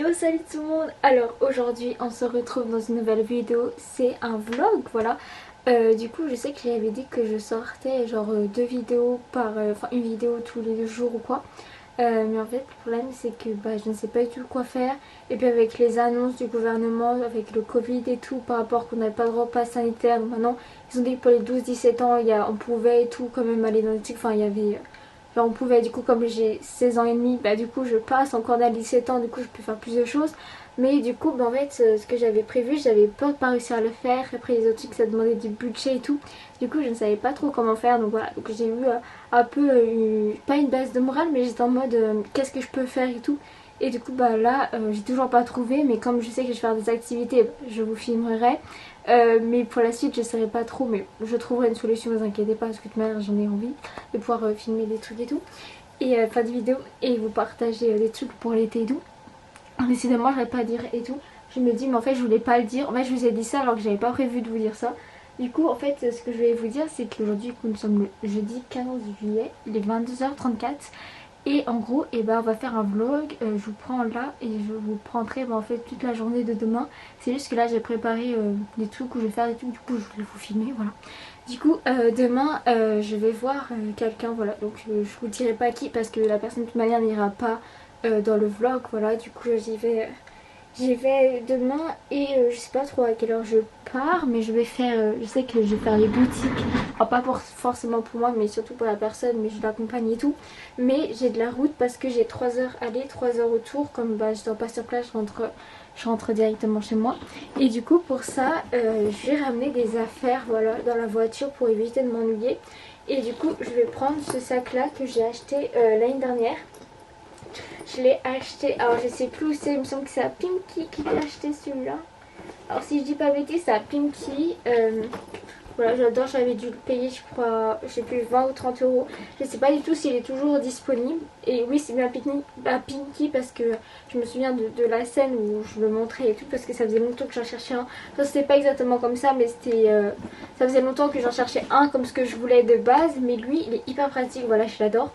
Yo, salut tout le monde. Alors aujourd'hui on se retrouve dans une nouvelle vidéo, c'est un vlog, voilà. Du coup je sais que j'avais dit que je sortais genre deux vidéos par, enfin une vidéo tous les 2 jours ou quoi. Mais en fait le problème c'est que je ne sais pas du tout quoi faire. Et puis avec les annonces du gouvernement, avec le Covid et tout, par rapport qu'on n'avait pas le droit au pass sanitaire, donc maintenant ils ont dit que pour les 12-17 ans on pouvait et tout quand même aller dans les trucs, enfin il y avait... Genre on pouvait, du coup comme j'ai 16 ans et demi, du coup je passe encore dans les 17 ans, du coup je peux faire plus de choses. Mais du coup en fait ce que j'avais prévu, j'avais peur de pas réussir à le faire. Après les autres trucs ça demandait du budget et tout. Du coup je ne savais pas trop comment faire, donc voilà. Donc j'ai eu un peu, pas une baisse de morale, mais j'étais en mode qu'est-ce que je peux faire et tout. Et du coup là j'ai toujours pas trouvé, mais comme je sais que je vais faire des activités, je vous filmerai. Mais pour la suite je saurais pas trop, mais je trouverai une solution, ne vous inquiétez pas, parce que de toute manière j'en ai envie de pouvoir filmer des trucs et tout, et faire des vidéos et vous partager des trucs pour l'été et tout. Décidément j'arrête pas à dire et tout, je me dis mais en fait je voulais pas le dire, en fait je vous ai dit ça alors que j'avais pas prévu de vous dire ça. Du coup en fait ce que je voulais vous dire c'est qu'aujourd'hui nous sommes le jeudi 15 juillet, il est 22h34. Et en gros, on va faire un vlog, je vous prends là et je vous prendrai en fait toute la journée de demain. C'est juste que là j'ai préparé des trucs où je vais faire des trucs, du coup je voulais vous filmer, voilà. Du coup demain je vais voir quelqu'un, voilà, donc je vous dirai pas qui parce que la personne de toute manière n'ira pas dans le vlog, voilà. Du coup j'y vais demain et je sais pas trop à quelle heure je pars, mais je vais faire, je sais que je vais faire les boutiques, alors pas forcément pour moi mais surtout pour la personne, mais je l'accompagne et tout. Mais j'ai de la route parce que j'ai 3 heures aller, 3 heures retour, comme je dors pas sur place, je rentre directement chez moi. Et du coup pour ça je vais ramener des affaires, voilà, dans la voiture pour éviter de m'ennuyer. Et du coup je vais prendre ce sac là que j'ai acheté l'année dernière. Je l'ai acheté, alors je sais plus où c'est, il me semble que c'est à Pimki qui l'a acheté celui-là. Alors si je dis pas bêtise, c'est à Pimki. Voilà, j'adore, j'avais dû le payer je crois, je sais plus, 20 ou 30 euros. Je sais pas du tout s'il est toujours disponible. Et oui, c'est bien à Pimki parce que je me souviens de la scène où je le montrais et tout, parce que ça faisait longtemps que j'en cherchais un. Enfin, c'était pas exactement comme ça, mais c'était ça faisait longtemps que j'en cherchais un comme ce que je voulais de base. Mais lui, il est hyper pratique, voilà, je l'adore.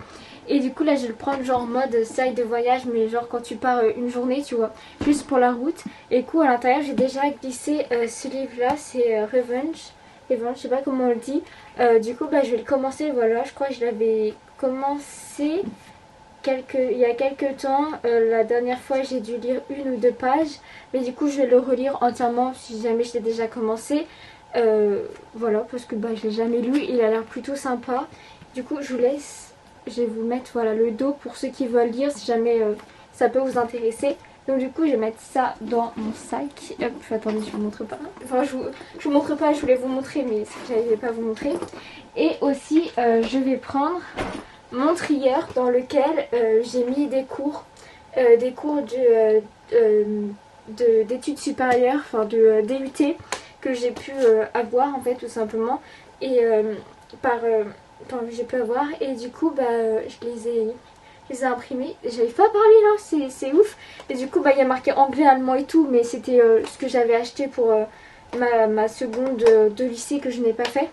Et du coup là je vais le prendre genre en mode sac de voyage, mais genre quand tu pars une journée tu vois, juste pour la route. Et du coup à l'intérieur j'ai déjà glissé ce livre là, c'est Revenge, je sais pas comment on le dit. Du coup je vais le commencer, voilà, je crois que je l'avais commencé il y a quelques temps. La dernière fois j'ai dû lire 1 ou 2 pages, mais du coup je vais le relire entièrement si jamais je l'ai déjà commencé. Voilà, parce que je l'ai jamais lu, il a l'air plutôt sympa. Du coup je vous laisse. Je vais vous mettre voilà le dos pour ceux qui veulent lire si jamais ça peut vous intéresser. Donc du coup je vais mettre ça dans mon sac. Hop, attendez, je vous montre pas. Enfin je vous montre pas, je voulais vous montrer mais je n'allais pas vous montrer. Et aussi je vais prendre mon trieur dans lequel j'ai mis des cours d'études supérieures, enfin de DUT que j'ai pu avoir en fait tout simplement. Et j'ai pu avoir, et du coup je les ai imprimés. J'arrive pas à parler là, c'est ouf. Et du coup il y a marqué anglais, allemand et tout, mais c'était ce que j'avais acheté pour ma seconde de lycée que je n'ai pas fait.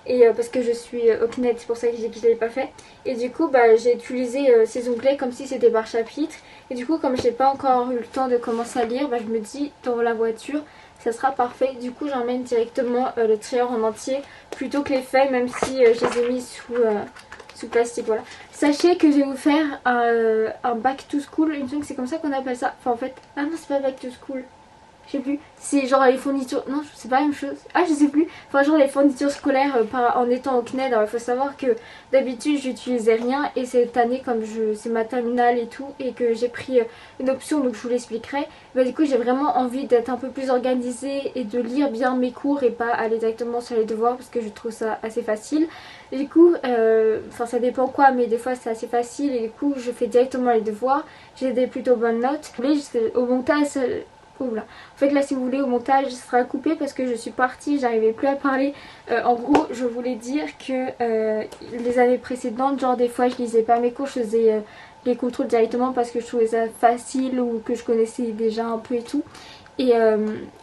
Et parce que je suis au CNED, c'est pour ça que je ne l'ai pas fait. Et du coup j'ai utilisé ces onglets comme si c'était par chapitre. Et du coup comme j'ai pas encore eu le temps de commencer à lire, je me dis dans la voiture ça sera parfait. Du coup j'emmène directement le trieur en entier plutôt que les feuilles, même si je les ai mis sous plastique, voilà. Sachez que je vais vous faire un back to school, il me semble que c'est comme ça qu'on appelle ça. Enfin en fait, ah non c'est pas back to school, je sais plus, c'est genre les fournitures, non c'est pas la même chose, ah je sais plus, enfin genre les fournitures scolaires en étant au CNED. Alors il faut savoir que d'habitude j'utilisais rien, et cette année comme c'est ma terminale et tout, et que j'ai pris une option, donc je vous l'expliquerai, du coup j'ai vraiment envie d'être un peu plus organisée et de lire bien mes cours et pas aller directement sur les devoirs parce que je trouve ça assez facile. Et du coup, enfin ça dépend quoi, mais des fois c'est assez facile et du coup je fais directement les devoirs, j'ai des plutôt bonnes notes. Au montage... Oula. En fait là si vous voulez au montage ce sera coupé parce que je suis partie, j'arrivais plus à parler. En gros je voulais dire que les années précédentes, genre des fois je lisais pas mes cours, je faisais les contrôles directement parce que je trouvais ça facile ou que je connaissais déjà un peu et tout. Et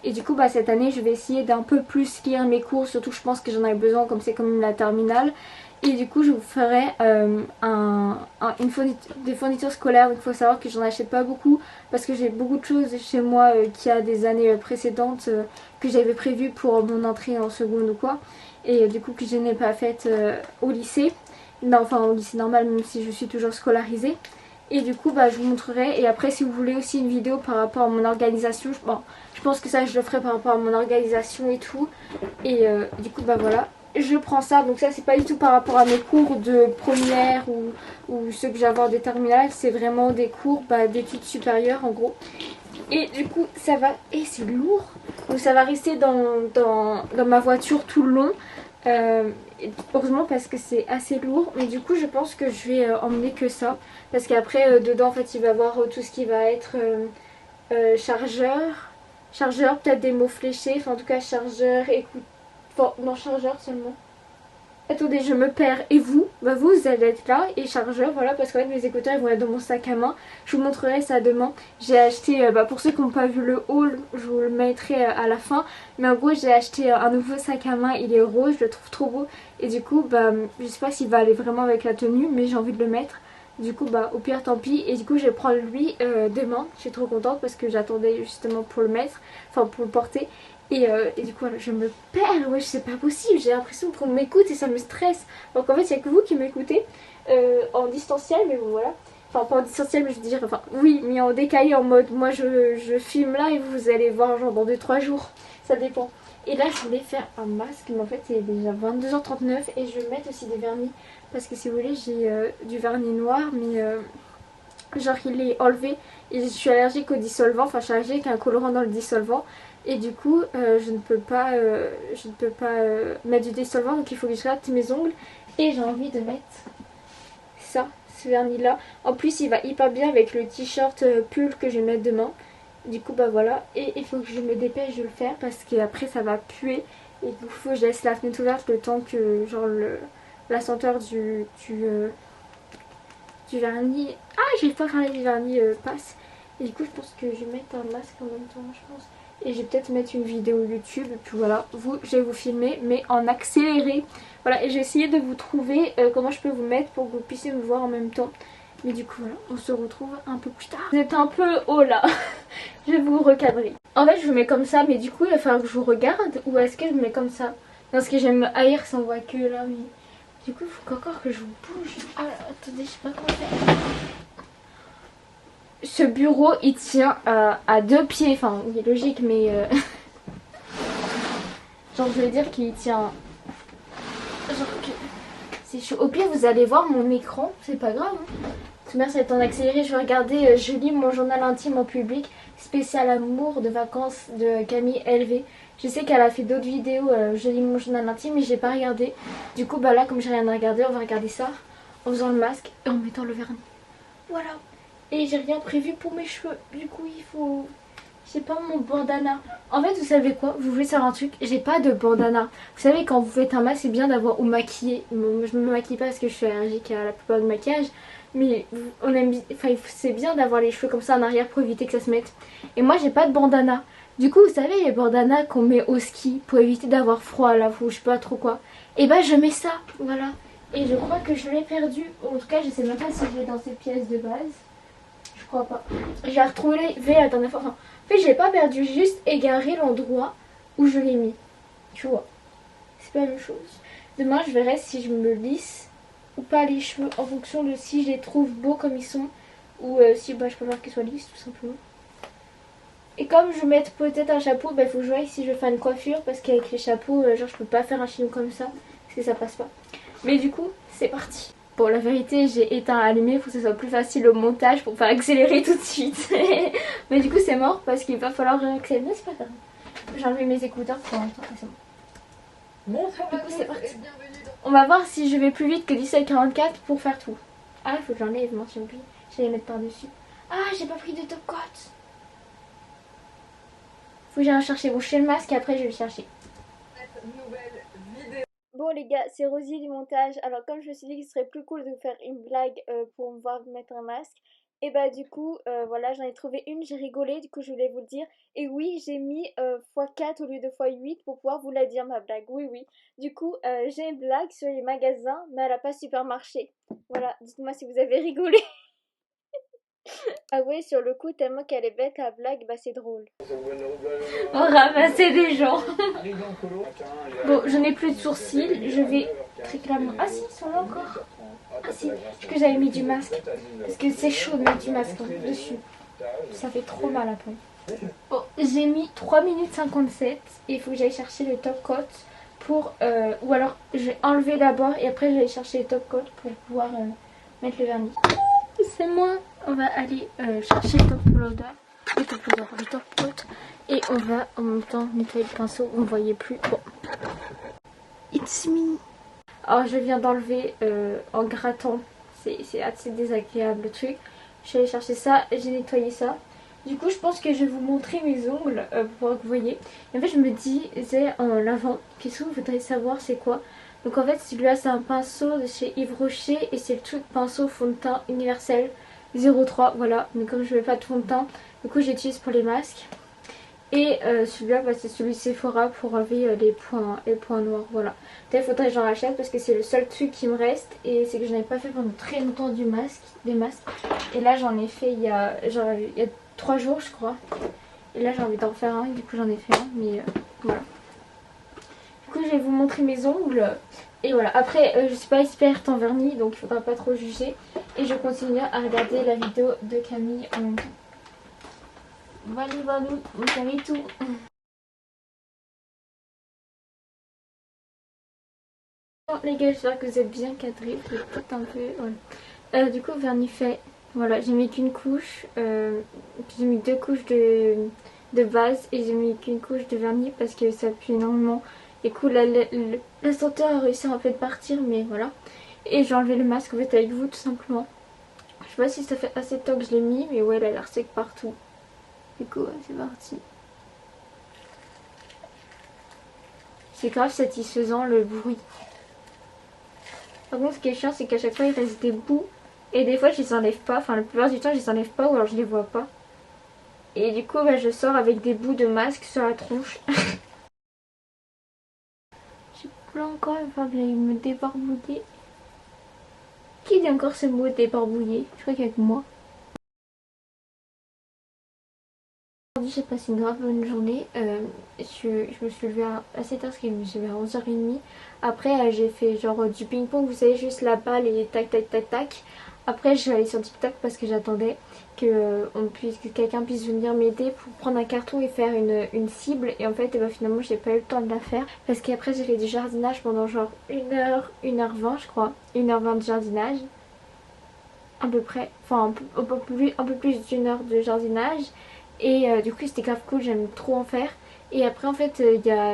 du coup cette année je vais essayer d'un peu plus lire mes cours, surtout que je pense que j'en ai besoin comme c'est quand même la terminale. Et du coup je vous ferai des fournitures scolaires. Donc il faut savoir que j'en achète pas beaucoup parce que j'ai beaucoup de choses chez moi qui a des années précédentes que j'avais prévues pour mon entrée en seconde ou quoi. Et du coup que je n'ai pas faites au lycée. Non, enfin au lycée normal, même si je suis toujours scolarisée. Et du coup bah, je vous montrerai. Et après si vous voulez aussi une vidéo par rapport à mon organisation, bon, je pense que ça je le ferai par rapport à mon organisation et tout. Et du coup bah voilà, je prends ça. Donc ça c'est pas du tout par rapport à mes cours de première ou ceux que j'avais en des terminales. C'est vraiment des cours bah, d'études supérieures en gros. Et du coup ça va, et c'est lourd. Donc ça va rester dans ma voiture tout le long. Heureusement parce que c'est assez lourd. Mais du coup je pense que je vais emmener que ça. Parce qu'après dedans en fait il va y avoir tout ce qui va être chargeur, peut-être des mots fléchés. Enfin en tout cas chargeur, écoute. Bon, non, chargeur seulement. Attendez, je me perds. Et vous bah vous allez être là. Et chargeur, voilà, parce qu'en fait mes écouteurs ils vont être dans mon sac à main. Je vous montrerai ça demain. J'ai acheté, bah, pour ceux qui n'ont pas vu le haul, je vous le mettrai à la fin. Mais en gros j'ai acheté un nouveau sac à main. Il est rose, je le trouve trop beau. Et du coup bah je sais pas s'il va aller vraiment avec la tenue, mais j'ai envie de le mettre. Du coup bah au pire tant pis. Et du coup je vais prendre lui demain. Je suis trop contente parce que j'attendais justement pour le mettre. Enfin pour le porter. Et du coup voilà, je me perds, ouais, c'est pas possible, j'ai l'impression qu'on m'écoute et ça me stresse. Donc en fait il n'y a que vous qui m'écoutez en distanciel, mais bon voilà. Enfin pas en distanciel mais je veux dire, enfin oui, mais en décalé, en mode moi je filme là et vous allez voir genre dans 2-3 jours, ça dépend. Et là je voulais faire un masque, mais en fait il est déjà 22h39 et je vais mettre aussi des vernis. Parce que si vous voulez j'ai du vernis noir, mais genre il est enlevé et je suis allergique au dissolvant, enfin je suis allergique à un colorant dans le dissolvant. Et du coup je ne peux pas, mettre du dissolvant, donc il faut que je rate mes ongles. Et j'ai envie de mettre ça, ce vernis là. En plus il va hyper bien avec le t-shirt pull que je vais mettre demain. Du coup bah voilà, et il faut que je me dépêche de le faire parce qu'après ça va puer. Et du coup faut que je laisse la fenêtre ouverte le temps que genre la senteur du vernis. Ah, j'ai pas parlé du vernis passe. Et du coup, je pense que je vais mettre un masque en même temps, je pense. Et je vais peut-être mettre une vidéo YouTube. Et puis voilà, je vais vous filmer, mais en accéléré. Voilà, et j'ai essayé de vous trouver comment je peux vous mettre pour que vous puissiez me voir en même temps. Mais du coup, voilà, on se retrouve un peu plus tard. Vous êtes un peu haut là. Je vais vous recadrer. En fait, je vous mets comme ça, mais du coup, il va falloir que je vous regarde. Ou est-ce que je me mets comme ça? Parce que j'aime haïr sans voix que là, mais. Du coup, il faut encore que je vous bouge. Ah, attendez, je sais pas comment faire. Ce bureau, il tient à 2 pieds. Enfin, oui, logique, mais... genre, je veux dire qu'il tient... Genre que... C'est chaud. Au pire, vous allez voir mon écran. C'est pas grave. Hein. Merci d'être en accéléré. Je vais regarder Je lis mon journal intime en public. Spécial amour de vacances de Camille LV. Je sais qu'elle a fait d'autres vidéos, je lis mon journal intime, mais j'ai pas regardé. Du coup, bah là, comme j'ai rien à regarder, on va regarder ça en faisant le masque et en mettant le vernis. Voilà. Et j'ai rien prévu pour mes cheveux. Du coup, il faut... Je sais pas, mon bandana. En fait, vous savez quoi? Vous voulez savoir un truc? J'ai pas de bandana. Vous savez, quand vous faites un masque, c'est bien d'avoir ou maquillé. Bon, je me maquille pas parce que je suis allergique à la plupart du maquillage. Mais on aime, enfin, c'est bien d'avoir les cheveux comme ça en arrière pour éviter que ça se mette. Et moi, j'ai pas de bandana. Du coup, vous savez, les bandanas qu'on met au ski pour éviter d'avoir froid là, ou je sais pas trop quoi. Et bah, je mets ça, voilà. Et je crois que je l'ai perdu. En tout cas, je sais même pas si je l'ai dans cette pièce de base. Je crois pas. J'ai retrouvé la dernière fois. Enfin, en fait, je l'ai pas perdu, j'ai juste égaré l'endroit où je l'ai mis. Tu vois. C'est pas la même chose. Demain, je verrai si je me lisse ou pas les cheveux en fonction de si je les trouve beaux comme ils sont ou si bah, je préfère qu'ils soient lisses tout simplement. Et comme je vais mettre peut-être un chapeau, il faut que je vois si je vais faire une coiffure parce qu'avec les chapeaux, genre je peux pas faire un chignon comme ça parce que ça passe pas. Mais du coup, c'est parti. Bon, la vérité, j'ai éteint allumé pour que ce soit plus facile au montage pour faire accélérer tout de suite. Mais du coup, c'est mort parce qu'il va falloir réaccélérer. C'est pas grave. J'ai enlevé mes écouteurs pour l'instant et c'est bon. Du coup, c'est parti. On va voir si je vais plus vite que 17,44 pour faire tout. Ah, il faut que j'enlève, moi, je vais les mettre par-dessus. Ah, j'ai pas pris de top coat. Faut que j'aille chercher. Bon, je fais le masque et après je vais le chercher. Bon les gars, c'est Rosie du montage. Alors comme je me suis dit qu'il serait plus cool de vous faire une blague pour me voir mettre un masque, Et bah du coup, voilà, j'en ai trouvé une, j'ai rigolé, du coup je voulais vous le dire. Et oui, j'ai mis x4 au lieu de x8 pour pouvoir vous la dire ma blague. Oui, oui. Du coup, j'ai une blague sur les magasins, mais elle a pas super marché. Voilà, dites-moi si vous avez rigolé. Ah oui, sur le coup, tellement qu'elle est bête la blague, bah c'est drôle. On ramassait des gens. Bon, je n'ai plus de sourcils, je vais très clairement... Ah si, ils sont là encore. Ah si, parce que j'avais mis du masque. Parce que c'est chaud de mettre du masque dessus. Ça fait trop mal après. Bon, j'ai mis 3 minutes 57 et il faut que j'aille chercher le top coat pour... ou alors je vais enlever d'abord et après je vais aller chercher le top coat pour pouvoir mettre le vernis. C'est moi. On va aller chercher le top loader, le top coat et on va en même temps nettoyer le pinceau. On ne voyait plus. Bon. It's me. Alors je viens d'enlever en grattant. C'est assez désagréable le truc. Je suis allée chercher ça, j'ai nettoyé ça. Du coup je pense que je vais vous montrer mes ongles pour que vous voyez. Et en fait je me disais en lavant, qu'est-ce que vous voudriez savoir c'est quoi. Donc en fait celui-là c'est un pinceau de chez Yves Rocher et c'est le truc pinceau fond de teint universel 03, voilà. Mais comme je ne mets pas de fond de teint, du coup j'utilise pour les masques. Et celui-là bah, c'est celui Sephora pour enlever les points noirs, voilà. Peut-être faudrait que j'en rachète parce que c'est le seul truc qui me reste. Et c'est que je n'avais pas fait pendant très longtemps des masques. Et là j'en ai fait il y a 3 jours je crois. Et là j'ai envie d'en faire un et du coup j'en ai fait un. Mais voilà. Du coup je vais vous montrer mes ongles. Et voilà, après je suis pas experte en vernis donc il faudra pas trop juger. Et je continue à regarder la vidéo de Camille en même temps. Voilà, vous savez tout. Bon, les gars, j'espère que vous êtes bien cadrés. Vous êtes peut-être un peu... Voilà. Du coup, vernis fait. Voilà, j'ai mis qu'une couche. Puis j'ai mis 2 couches de base et j'ai mis qu'une couche de vernis parce que ça pue énormément. Et coup, la senteur a réussi en fait de partir, mais voilà. Et j'ai enlevé le masque en fait avec vous tout simplement. Je sais pas si ça fait assez de temps que je l'ai mis, mais ouais, elle a l'air sec partout. Du coup, ouais, c'est parti. C'est grave satisfaisant le bruit. Par contre, ce qui est chiant, c'est qu'à chaque fois, il reste des bouts. Et des fois, je les enlève pas. Enfin, la plupart du temps, je les enlève pas ou alors je les vois pas. Et du coup, bah, je sors avec des bouts de masque sur la tronche. J'ai plein encore, enfin, il me débarbouiller. Qui dit encore ce mot débarbouiller? Je crois qu'avec moi. Aujourd'hui, j'ai passé une grave bonne journée. Je me suis levée assez tard parce que je me suis levée à 11h30. Après, j'ai fait genre du ping-pong, vous savez, juste la balle et tac tac tac tac. Après, je suis allée sur TikTok parce que j'attendais que quelqu'un puisse venir m'aider pour prendre un carton et faire une cible. Et en fait, et ben, finalement, j'ai pas eu le temps de la faire. Parce qu'après, j'ai fait du jardinage pendant genre 1h, 1h20, je crois. 1h20 de jardinage. À peu près. Enfin, un peu plus d'une heure de jardinage. Et du coup c'était grave cool, j'aime trop en faire. Et après en fait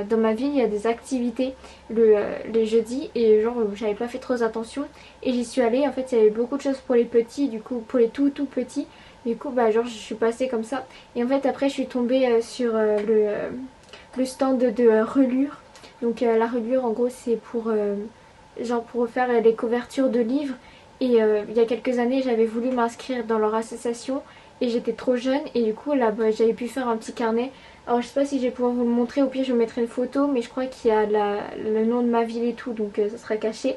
dans ma ville il y a des activités le jeudi et genre j'avais pas fait trop attention. Et j'y suis allée, en fait il y avait beaucoup de choses pour les petits, du coup pour les tout petits. Du coup bah genre je suis passée comme ça. Et en fait après je suis tombée sur le stand de relure. Donc la relure en gros c'est pour genre pour faire les couvertures de livres. Et il y a quelques années j'avais voulu m'inscrire dans leur association et j'étais trop jeune et du coup là bah, j'avais pu faire un petit carnet. Alors je sais pas si je vais pouvoir vous le montrer, au pire je mettrai une photo, mais je crois qu'il y a le nom de ma ville et tout, donc ça sera caché.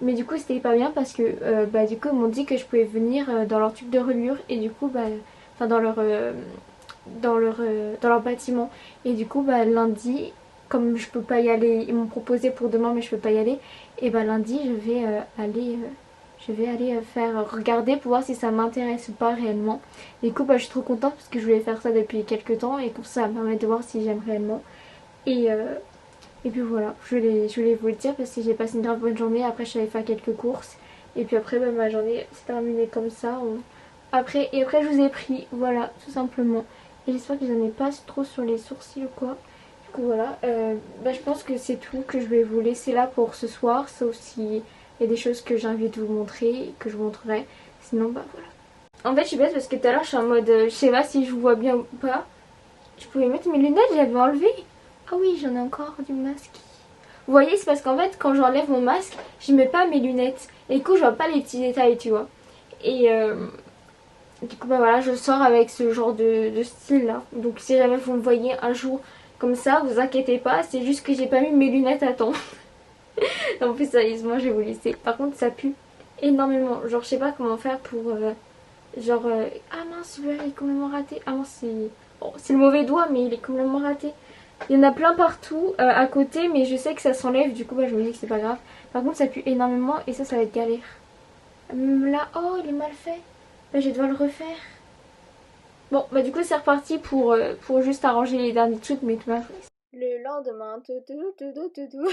Mais du coup c'était pas bien parce que bah, du coup ils m'ont dit que je pouvais venir dans leur truc de relure et du coup bah, enfin dans leur bâtiment. Et du coup bah, lundi, comme je peux pas y aller, ils m'ont proposé pour demain mais je peux pas y aller, et bah lundi je vais aller faire regarder pour voir si ça m'intéresse ou pas réellement. Du coup bah, je suis trop contente parce que je voulais faire ça depuis quelques temps et comme ça me permet de voir si j'aime réellement. Et, euh, et puis voilà, je voulais vous le dire parce que j'ai passé une grave bonne journée. Après je suis allée faire quelques courses et puis après bah, ma journée s'est terminée comme ça. Après je vous ai pris, voilà, tout simplement. Et j'espère que j'en ai pas trop sur les sourcils ou quoi. Du coup voilà, bah, je pense que c'est tout que je vais vous laisser là pour ce soir, sauf si il y a des choses que j'ai envie de vous montrer, que je vous montrerai. Sinon bah voilà. En fait je suis bête parce que tout à l'heure je suis en mode, je sais pas si je vous vois bien ou pas. Je pouvais mettre mes lunettes, j'avais enlevé. Ah oui, j'en ai encore du masque. Vous voyez, c'est parce qu'en fait quand j'enlève mon masque, je mets pas mes lunettes. Et du coup je vois pas les petits détails, tu vois. Et Du coup bah voilà, je sors avec ce genre de style là. Donc si jamais vous me voyez un jour comme ça, vous inquiétez pas, c'est juste que j'ai pas mis mes lunettes à temps. En plus sérieusement je vais vous laisser. Par contre ça pue énormément. Genre je sais pas comment faire pour ah mince celui-là il est complètement raté. Ah mince c'est le mauvais doigt mais il est complètement raté. Il y en a plein partout à côté mais je sais que ça s'enlève du coup bah, je me dis que c'est pas grave. Par contre ça pue énormément et ça va être galère. Même là, oh il est mal fait. Bah, je vais devoir le refaire. Bon bah du coup c'est reparti pour juste arranger les derniers trucs mais tout va. Le lendemain, tout.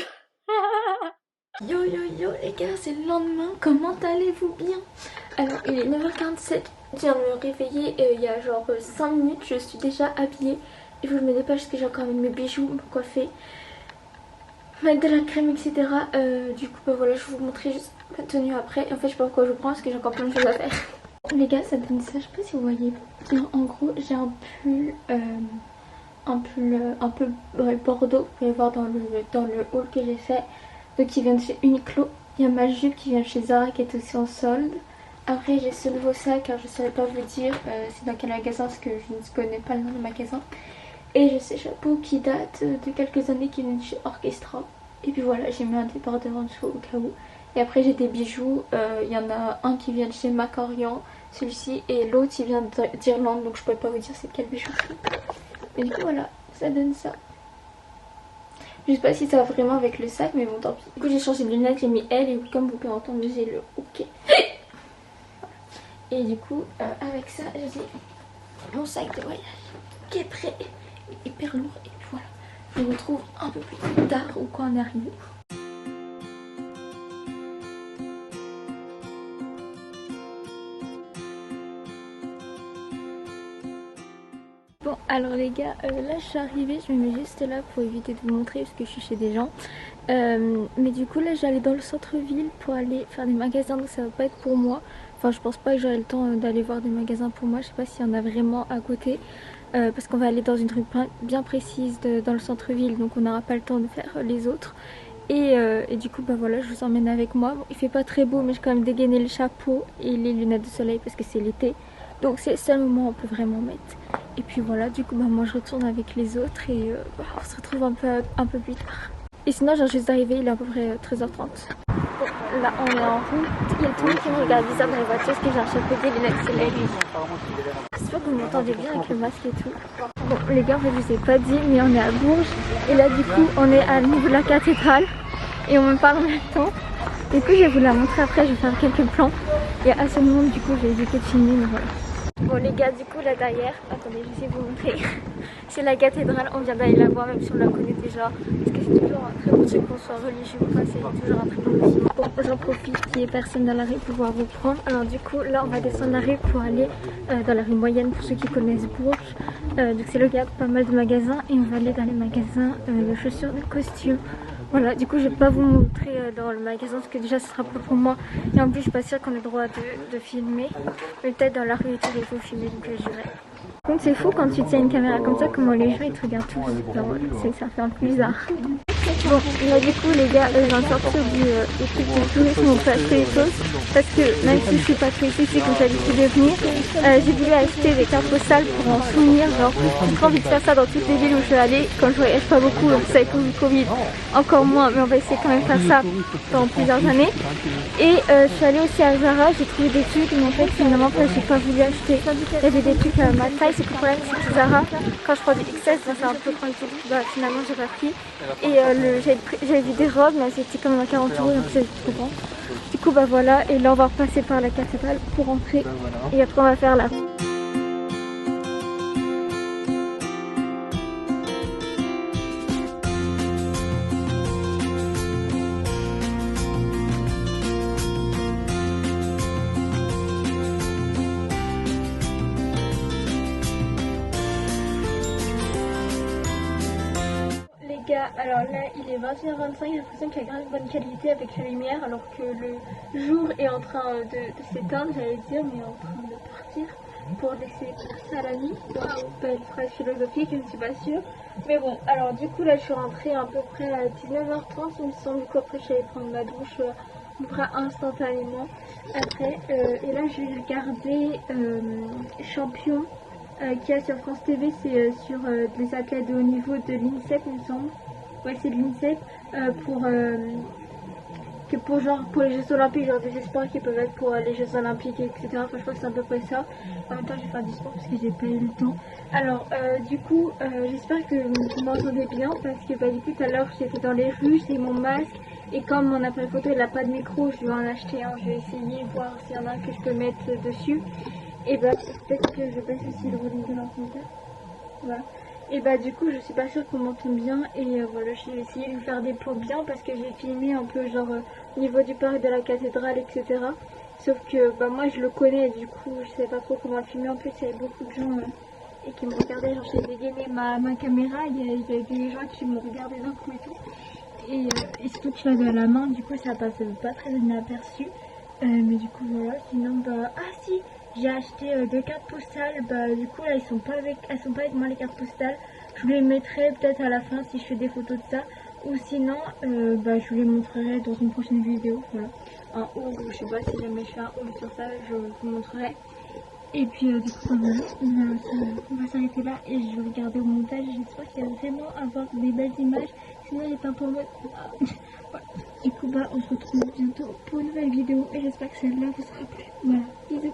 Yo yo yo les gars, c'est le lendemain, comment allez-vous bien? Alors il est 9h47, je viens de me réveiller il y a genre 5 minutes, je suis déjà habillée. Il faut que je me dépêche parce que j'ai encore mis mes bijoux, me coiffer, mettre de la crème etc. Du coup bah voilà, je vais vous montrer juste ma tenue après. En fait je sais pas pourquoi je vous prends parce que j'ai encore plein de choses à faire. Les gars ça donne ça, je sais pas si vous voyez. Non, en gros j'ai un pull un peu bordeaux, vous pouvez voir dans le haul que j'ai fait. Donc qui vient de chez Uniqlo. Il y a ma jupe qui vient de chez Zara qui est aussi en solde. Après j'ai ce nouveau sac, car je ne saurais pas vous dire c'est dans quel magasin parce que je ne connais pas le nom du magasin. Et j'ai ce chapeau qui date de quelques années qui vient de chez Orchestra. Et puis voilà, j'ai mis un débardeur en dessous au cas où. Et après j'ai des bijoux, il y en a un qui vient de chez Macorian, celui-ci, et l'autre il vient d'Irlande, donc je ne pourrais pas vous dire c'est quel bijouterie. Et du coup voilà, ça donne ça. Je sais pas si ça va vraiment avec le sac mais bon tant pis. Du coup j'ai changé de lunettes, j'ai mis L et comme vous pouvez entendre j'ai le OK. Et du coup avec ça j'ai mon sac de voyage qui est prêt, hyper lourd. Et puis voilà, je vous retrouve un peu plus tard ou quand on est arrivé. Bon alors les gars, là je suis arrivée, je me mets juste là pour éviter de vous montrer parce que je suis chez des gens. Mais du coup là j'allais dans le centre-ville pour aller faire des magasins donc ça va pas être pour moi. Enfin je pense pas que j'aurai le temps d'aller voir des magasins pour moi, je sais pas s'il y en a vraiment à côté. Parce qu'on va aller dans une rue bien précise dans le centre-ville donc on n'aura pas le temps de faire les autres. Et du coup bah voilà je vous emmène avec moi. Bon, il fait pas très beau mais j'ai quand même dégainé le chapeau et les lunettes de soleil parce que c'est l'été. Donc c'est le seul moment où on peut vraiment mettre. Et puis voilà, du coup bah moi je retourne avec les autres et on se retrouve un peu plus tard. Et sinon j'ai juste d'arriver, il est à peu près 13h30. Bon, là on est en route, il y a tout le monde qui me regarde bizarre dans les voitures parce que j'ai un chapeau des lunettes soleil. J'espère que vous m'entendez bien avec le masque et tout. Bon les gars en fait je vous ai pas dit mais on est à Bourges. Et là du coup on est à niveau de la cathédrale et on me parle en même temps. Du coup je vais vous la montrer après, je vais faire quelques plans. Il y a assez de monde du coup j'ai évité de filmer mais voilà. Bon les gars du coup là derrière, attendez je vais essayer de vous montrer. C'est la cathédrale, on vient d'aller la voir même si on la connaît déjà. Parce que c'est toujours un très bon truc qu'on soit religieux ou pas, c'est toujours un très bon motif. Bon j'en profite qu'il n'y ait personne dans la rue pour pouvoir vous prendre. Alors du coup là on va descendre la rue pour aller dans la rue moyenne pour ceux qui connaissent Bourges. Donc c'est le cas pas mal de magasins et on va aller dans les magasins de chaussures, de costumes. Voilà, du coup je vais pas vous montrer dans le magasin parce que déjà ce sera pas pour moi et en plus je suis pas sûre qu'on ait le droit de filmer. Mais peut-être dans la rue et tout il faut filmer donc je dirais. Par contre c'est fou quand tu tiens une caméra comme ça comment les gens ils te regardent tous. Ça fait un peu bizarre. Bon là du coup les gars je viens de sortir du truc de tourisme pour acheter les choses parce que même si je suis pas très ici comme j'ai l'habitude de venir, j'ai voulu acheter des cartes postales pour en souvenir, genre j'ai trop envie de faire ça dans toutes les villes où je suis allée quand je voyage pas beaucoup, donc ça avec le Covid encore moins mais on va essayer quand même de faire ça pendant plusieurs années. Et je suis allée aussi à Zara, j'ai trouvé des trucs mais en fait finalement j'ai pas voulu acheter. Il y avait des trucs à ma taille, c'est que le problème c'est que Zara quand je prends du XS ça fait un peu grand et tout, bah finalement j'ai pas pris. Et j'avais vu des robes mais c'était comme à 40 euros donc c'est trop grand. Du coup bah voilà et là on va repasser par la cathédrale pour rentrer et après on va faire la... Alors là il est 21h25, j'ai l'impression qu'il y a grave bonne qualité avec la lumière alors que le jour est en train de s'éteindre, j'allais dire, mais en train de partir pour laisser passer à la nuit. Pas une phrase philosophique, je ne suis pas sûre. Mais bon, alors du coup là je suis rentrée à peu près à 19h30 il me semble, du coup après je suis allée prendre ma douche on fera instantanément après. Et là je vais regarder Champion qu'il y a sur France TV, c'est sur les athlètes de haut niveau de l'INSEP il me semble. Ouais, c'est de l'INSEP pour les Jeux Olympiques, genre des espoirs qui peuvent être pour les Jeux Olympiques, etc. Enfin, je crois que c'est à peu près ça. En même temps, je vais faire du sport parce que j'ai pas eu le temps. Alors, du coup, j'espère que vous m'entendez bien parce que du coup, tout à l'heure, j'étais dans les rues, j'ai mon masque. Et comme mon appareil photo il n'a pas de micro, je vais en acheter un. Je vais essayer, voir s'il y en a un que je peux mettre dessus. Et peut-être que je baisse aussi le volume de l'ordinateur. Voilà. Et du coup je suis pas sûre qu'on m'entende bien et voilà, j'ai essayé de faire des plans bien parce que j'ai filmé un peu genre au niveau du parc de la cathédrale, etc. Sauf que moi je le connais, du coup je sais pas trop comment le filmer. En plus il y avait beaucoup de gens et qui me regardaient, genre j'ai dégainé ma caméra, il y avait des gens qui me regardaient d'un coup et tout. Et surtout que je l'avais à la main, du coup ça passait pas très inaperçu. Mais du coup voilà, sinon ah si, j'ai acheté 2 cartes postales, du coup là elles sont pas avec moi les cartes postales. Je vous les mettrai peut-être à la fin si je fais des photos de ça. Ou sinon je vous les montrerai dans une prochaine vidéo, voilà. Un haul, je sais pas si jamais je fais un haul sur ça, je vous montrerai. Et puis du coup voilà, on va s'arrêter là et je vais regarder au montage. J'espère qu'il va vraiment avoir des belles images. Sinon j'étais un peu en mode... Voilà. Du coup on se retrouve bientôt pour une nouvelle vidéo et j'espère que celle-là vous sera plu. Voilà, bisous.